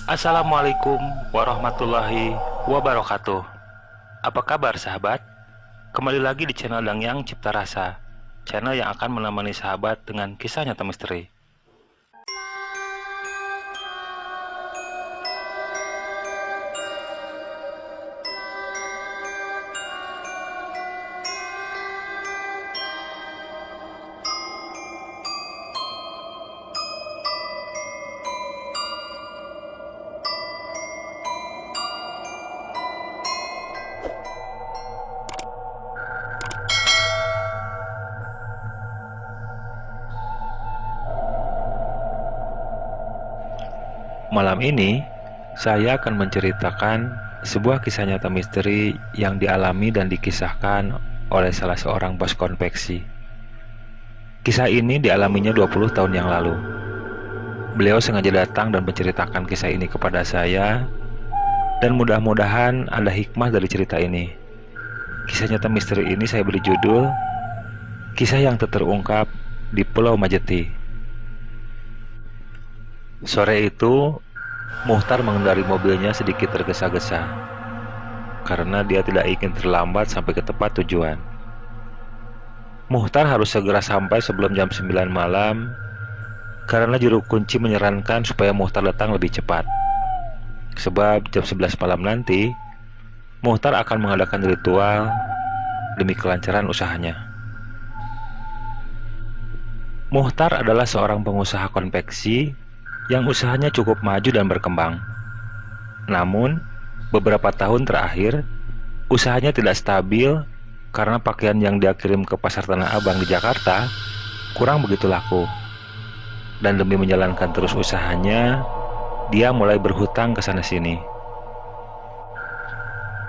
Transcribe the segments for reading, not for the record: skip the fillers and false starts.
Assalamualaikum warahmatullahi wabarakatuh. Apa kabar sahabat? Kembali lagi di channel Dangyang Cipta Rasa, channel yang akan menemani sahabat dengan kisah nyata misteri. Malam ini, saya akan menceritakan sebuah kisah nyata misteri yang dialami dan dikisahkan oleh salah seorang bos konveksi. Kisah ini dialaminya 20 tahun yang lalu. Beliau sengaja datang dan menceritakan kisah ini kepada saya, dan mudah-mudahan ada hikmah dari cerita ini. Kisah nyata misteri ini saya beri judul Kisah yang Terungkap di Pulau Majeti. Sore itu, Muhtar mengendari mobilnya sedikit tergesa-gesa karena dia tidak ingin terlambat sampai ke tempat tujuan. Muhtar harus segera sampai sebelum jam 9 malam karena juru kunci menyarankan supaya Muhtar datang lebih cepat. Sebab jam 11 malam nanti, Muhtar akan mengadakan ritual demi kelancaran usahanya. Muhtar adalah seorang pengusaha konveksi yang usahanya cukup maju dan berkembang. Namun, beberapa tahun terakhir, usahanya tidak stabil karena pakaian yang dia kirim ke pasar Tanah Abang di Jakarta kurang begitu laku. Dan demi menjalankan terus usahanya, dia mulai berhutang ke sana-sini.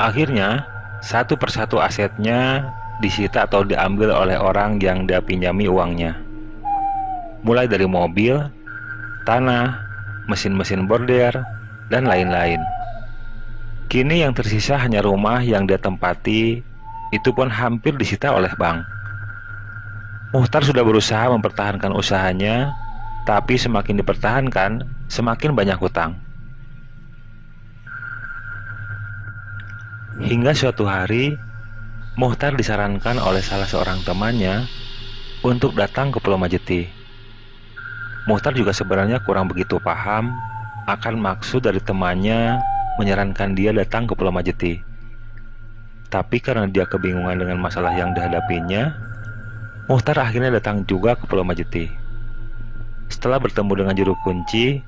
Akhirnya, satu persatu asetnya disita atau diambil oleh orang yang dia pinjami uangnya. Mulai dari mobil, tanah, mesin-mesin bordir, dan lain-lain. Kini yang tersisa hanya rumah yang dia tempati, itu pun hampir disita oleh bank. Muhtar sudah berusaha mempertahankan usahanya, tapi semakin dipertahankan, semakin banyak hutang. Hingga suatu hari, Muhtar disarankan oleh salah seorang temannya untuk datang ke Pulau Majeti. Muhtar juga sebenarnya kurang begitu paham akan maksud dari temannya menyarankan dia datang ke Pulau Majeti. Tapi karena dia kebingungan dengan masalah yang dihadapinya, Muhtar akhirnya datang juga ke Pulau Majeti. Setelah bertemu dengan juru kunci,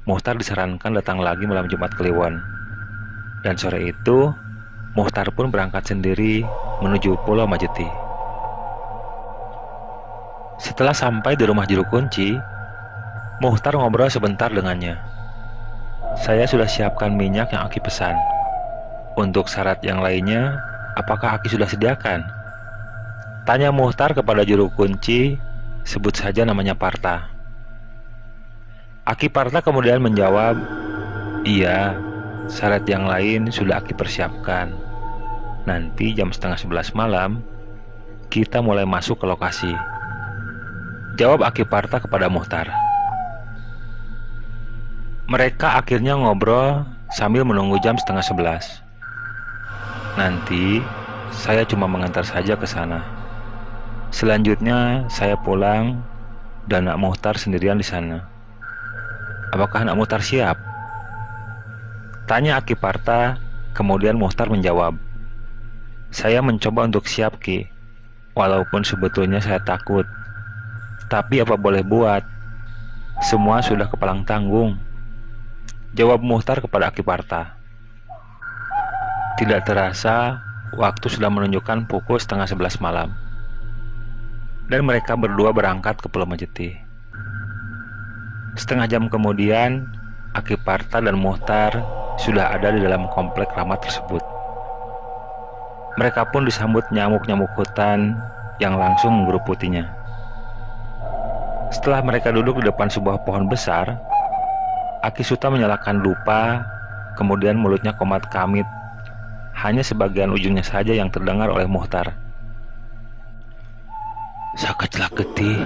Muhtar disarankan datang lagi malam Jumat Kliwon. Dan sore itu, Muhtar pun berangkat sendiri menuju Pulau Majeti. Setelah sampai di rumah juru kunci, Muhtar ngobrol sebentar dengannya. Saya sudah siapkan minyak yang Aki pesan. Untuk syarat yang lainnya, apakah Aki sudah sediakan? Tanya Muhtar kepada juru kunci, sebut saja namanya Parta. Aki Parta kemudian menjawab, iya, syarat yang lain sudah Aki persiapkan. Nanti jam setengah 11 malam, kita mulai masuk ke lokasi. Jawab Aki Parta kepada Muhtar. Mereka akhirnya ngobrol sambil menunggu jam setengah 11. Nanti saya cuma mengantar saja ke sana. Selanjutnya saya pulang dan Nak Muhtar sendirian di sana. Apakah Nak Muhtar siap? Tanya Aki Parta, kemudian Muhtar menjawab, saya mencoba untuk siap Ki, walaupun sebetulnya saya takut. Tapi apa boleh buat, semua sudah kepalang tanggung. Jawab Muhtar kepada Aki Parta. Tidak terasa, waktu sudah menunjukkan pukul setengah 11 malam. Dan mereka berdua berangkat ke Pulau Majeti. Setengah jam kemudian, Aki Parta dan Muhtar sudah ada di dalam komplek ramah tersebut. Mereka pun disambut nyamuk-nyamuk hutan yang langsung menggeruputinya. Setelah mereka duduk di depan sebuah pohon besar, Aki Suta menyalakan dupa, kemudian mulutnya komat kamit. Hanya sebagian ujungnya saja yang terdengar oleh Muhtar. Sakaclah getih,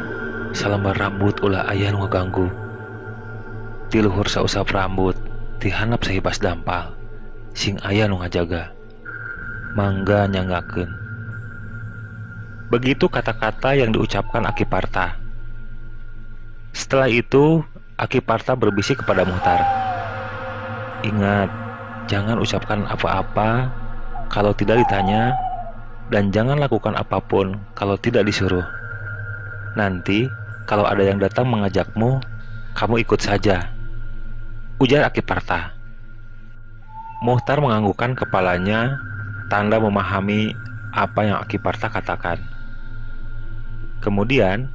salambar rambut ulah ayah ngeganggu. Di luhur sausap rambut, Tihanap sahibas dampal, sing aya nu ngajaga, mangga nyanggakeun. Begitu kata-kata yang diucapkan Aki Parta. Setelah itu, Aki Parta berbisik kepada Muhtar. Ingat, jangan ucapkan apa-apa kalau tidak ditanya, dan jangan lakukan apapun kalau tidak disuruh. Nanti, kalau ada yang datang mengajakmu, kamu ikut saja, ujar Aki Parta. Muhtar menganggukkan kepalanya, tanda memahami apa yang Aki Parta katakan. Kemudian,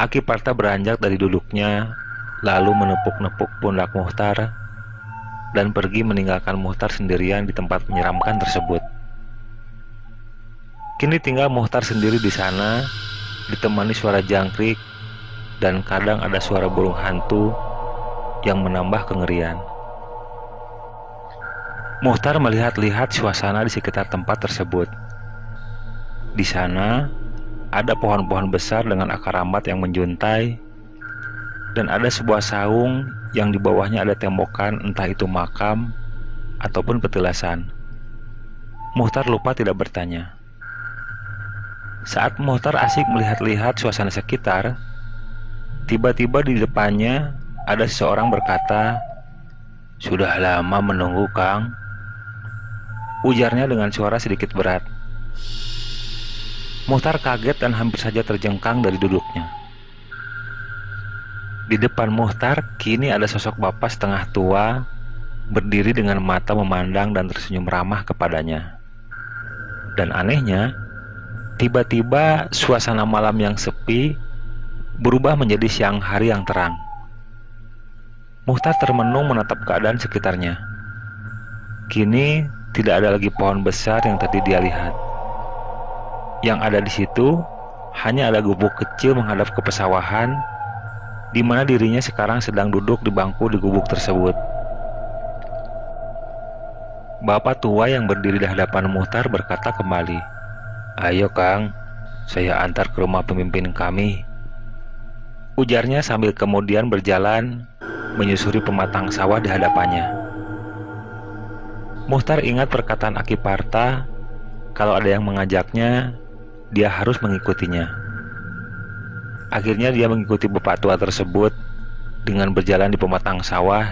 Aki Parta beranjak dari duduknya, lalu menepuk-nepuk pundak Muhtar, dan pergi meninggalkan Muhtar sendirian di tempat menyeramkan tersebut. Kini tinggal Muhtar sendiri di sana, ditemani suara jangkrik, dan kadang ada suara burung hantu yang menambah kengerian. Muhtar melihat-lihat suasana di sekitar tempat tersebut. Di sana, ada pohon-pohon besar dengan akar rambat yang menjuntai, dan ada sebuah saung yang di bawahnya ada tembokan, entah itu makam ataupun petilasan. Muhtar lupa tidak bertanya. Saat Muhtar asik melihat-lihat suasana sekitar, tiba-tiba di depannya ada seseorang berkata, "Sudah lama menunggu, Kang," ujarnya dengan suara sedikit berat. Muhtar kaget dan hampir saja terjengkang dari duduknya. Di depan Muhtar kini ada sosok bapak setengah tua, berdiri dengan mata memandang dan tersenyum ramah kepadanya. Dan anehnya, tiba-tiba suasana malam yang sepi berubah menjadi siang hari yang terang. Muhtar termenung menatap keadaan sekitarnya. Kini tidak ada lagi pohon besar yang tadi dia lihat. Yang ada di situ hanya ada gubuk kecil menghadap ke pesawahan, di mana dirinya sekarang sedang duduk di bangku di gubuk tersebut. Bapak tua yang berdiri di hadapan Muhtar berkata kembali, "Ayo Kang, saya antar ke rumah pemimpin kami," ujarnya sambil kemudian berjalan menyusuri pematang sawah di hadapannya. Muhtar ingat perkataan Aki Parta, kalau ada yang mengajaknya, dia harus mengikutinya. Akhirnya dia mengikuti bapak tua tersebut dengan berjalan di pematang sawah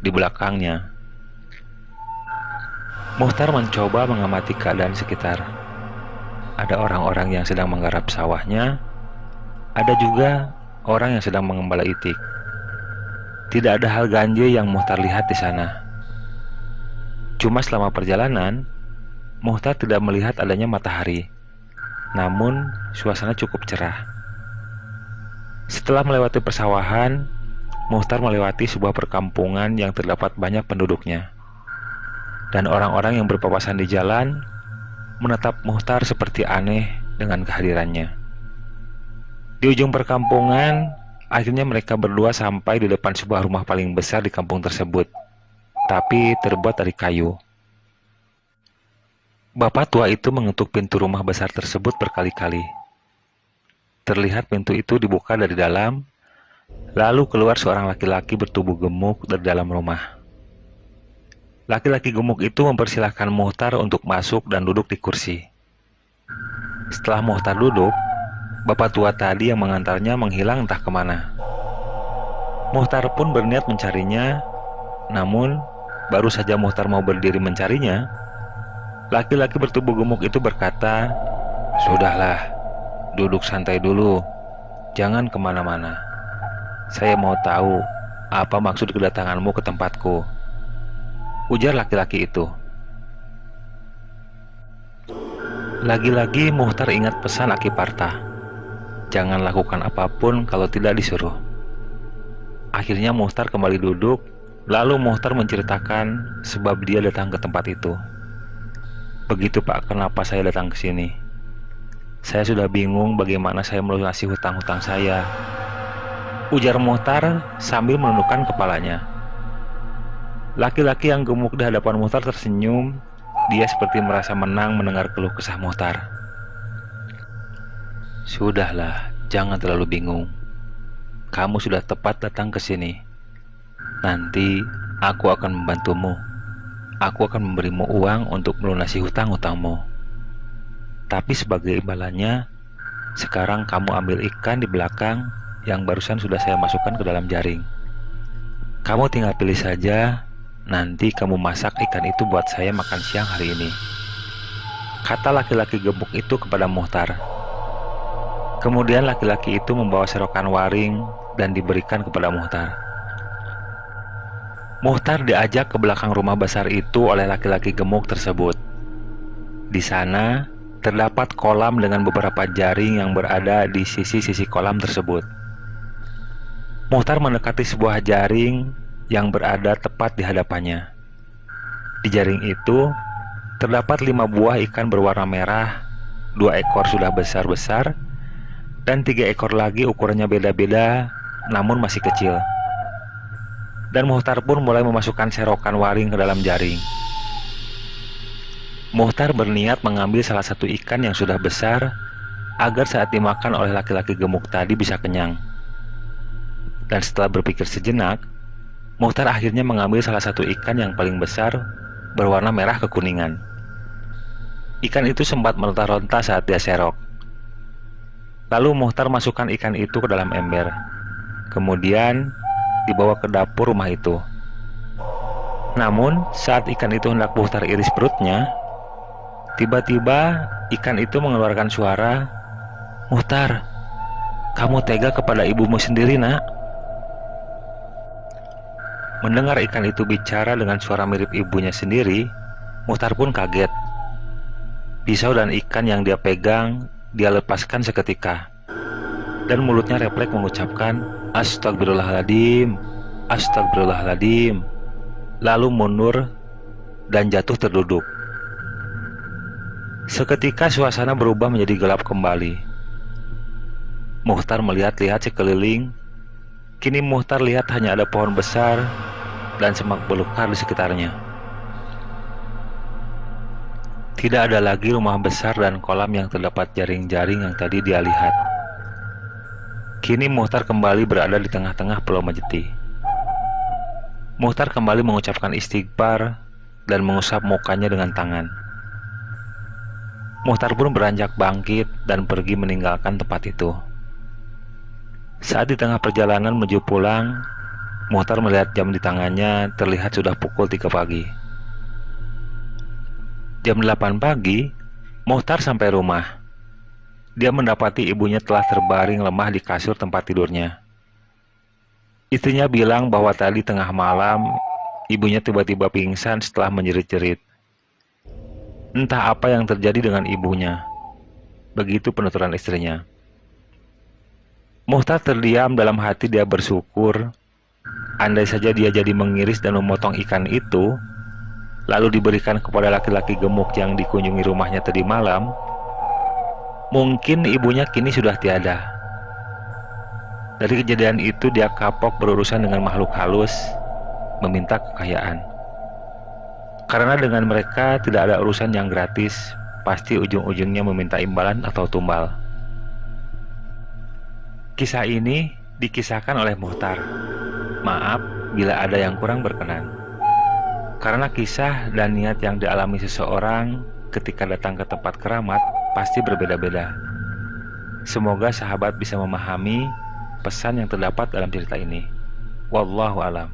di belakangnya. Muhtar mencoba mengamati keadaan sekitar. Ada orang-orang yang sedang menggarap sawahnya, ada juga orang yang sedang mengembala itik. Tidak ada hal ganjil yang Muhtar lihat di sana. Cuma selama perjalanan, Muhtar tidak melihat adanya matahari. Namun, suasana cukup cerah. Setelah melewati persawahan, Muhtar melewati sebuah perkampungan yang terdapat banyak penduduknya. Dan orang-orang yang berpapasan di jalan menatap Muhtar seperti aneh dengan kehadirannya. Di ujung perkampungan, akhirnya mereka berdua sampai di depan sebuah rumah paling besar di kampung tersebut, tapi terbuat dari kayu. Bapak tua itu mengetuk pintu rumah besar tersebut berkali-kali. Terlihat pintu itu dibuka dari dalam, lalu keluar seorang laki-laki bertubuh gemuk dari dalam rumah. Laki-laki gemuk itu mempersilahkan Muhtar untuk masuk dan duduk di kursi. Setelah Muhtar duduk, bapak tua tadi yang mengantarnya menghilang entah kemana. Muhtar pun berniat mencarinya, namun baru saja Muhtar mau berdiri mencarinya, laki-laki bertubuh gemuk itu berkata, "Sudahlah, duduk santai dulu, jangan kemana-mana. Saya mau tahu apa maksud kedatanganmu ke tempatku," ujar laki-laki itu. Lagi-lagi Muhtar ingat pesan Aki Parta, jangan lakukan apapun kalau tidak disuruh. Akhirnya Muhtar kembali duduk, lalu Muhtar menceritakan sebab dia datang ke tempat itu. "Begitu Pak, kenapa saya datang ke sini? Saya sudah bingung bagaimana saya melunasi hutang-hutang saya," ujar Muhtar sambil menundukkan kepalanya. Laki-laki yang gemuk di hadapan Muhtar tersenyum. Dia seperti merasa menang mendengar keluh kesah Muhtar. "Sudahlah, jangan terlalu bingung. Kamu sudah tepat datang ke sini. Nanti Aku akan membantumu. Aku akan memberimu uang untuk melunasi hutang-hutangmu. Tapi sebagai imbalannya, sekarang kamu ambil ikan di belakang yang barusan sudah saya masukkan ke dalam jaring. Kamu tinggal pilih saja, nanti kamu masak ikan itu buat saya makan siang hari ini, kata laki-laki gemuk itu kepada Muhtar. Kemudian laki-laki itu membawa serokan waring dan diberikan kepada Muhtar. Muhtar diajak ke belakang rumah besar itu oleh laki-laki gemuk tersebut. Di sana terdapat kolam dengan beberapa jaring yang berada di sisi-sisi kolam tersebut. Muhtar mendekati sebuah jaring yang berada tepat di hadapannya. Di jaring itu terdapat 5 buah ikan berwarna merah, 2 ekor sudah besar-besar, dan 3 ekor lagi ukurannya beda-beda namun masih kecil. Dan Muhtar pun mulai memasukkan serokan waring ke dalam jaring. Muhtar berniat mengambil salah satu ikan yang sudah besar agar saat dimakan oleh laki-laki gemuk tadi bisa kenyang. Dan setelah berpikir sejenak, Muhtar akhirnya mengambil salah satu ikan yang paling besar berwarna merah kekuningan. Ikan itu sempat meronta-ronta saat dia serok. Lalu Muhtar masukkan ikan itu ke dalam ember. Kemudian dibawa ke dapur rumah itu. Namun saat ikan itu hendak Muhtar iris perutnya, tiba-tiba ikan itu mengeluarkan suara, "Muhtar, kamu tega kepada ibumu sendiri, nak?" Mendengar ikan itu bicara dengan suara mirip ibunya sendiri, Muhtar pun kaget. Pisau dan ikan yang dia pegang, dia lepaskan seketika. Dan mulutnya refleks mengucapkan, "Astagfirullahaladzim, astagfirullahaladzim." Lalu mundur dan jatuh terduduk. Seketika suasana berubah menjadi gelap kembali. Muhtar melihat-lihat sekeliling. Kini Muhtar lihat hanya ada pohon besar dan semak belukar di sekitarnya. Tidak ada lagi rumah besar dan kolam yang terdapat jaring-jaring yang tadi dia lihat. Kini Muhtar kembali berada di tengah-tengah Pulau Majeti. Muhtar kembali mengucapkan istighfar dan mengusap mukanya dengan tangan. Muhtar pun beranjak bangkit dan pergi meninggalkan tempat itu. Saat di tengah perjalanan menuju pulang, Muhtar melihat jam di tangannya terlihat sudah pukul 3 pagi. Jam 8 pagi, Muhtar sampai rumah. Dia mendapati ibunya telah terbaring lemah di kasur tempat tidurnya. Istrinya bilang bahwa tadi tengah malam, ibunya tiba-tiba pingsan setelah menjerit-jerit. Entah apa yang terjadi dengan ibunya. Begitu penuturan istrinya. Muhtar terdiam, dalam hati dia bersyukur. Andai saja dia jadi mengiris dan memotong ikan itu, lalu diberikan kepada laki-laki gemuk yang dikunjungi rumahnya tadi malam, mungkin ibunya kini sudah tiada. Dari kejadian itu dia kapok berurusan dengan makhluk halus, meminta kekayaan. Karena dengan mereka tidak ada urusan yang gratis, pasti ujung-ujungnya meminta imbalan atau tumbal. Kisah ini dikisahkan oleh Muhtar. Maaf bila ada yang kurang berkenan. Karena kisah dan niat yang dialami seseorang ketika datang ke tempat keramat pasti berbeda-beda. Semoga sahabat bisa memahami pesan yang terdapat dalam cerita ini. Wallahu alam.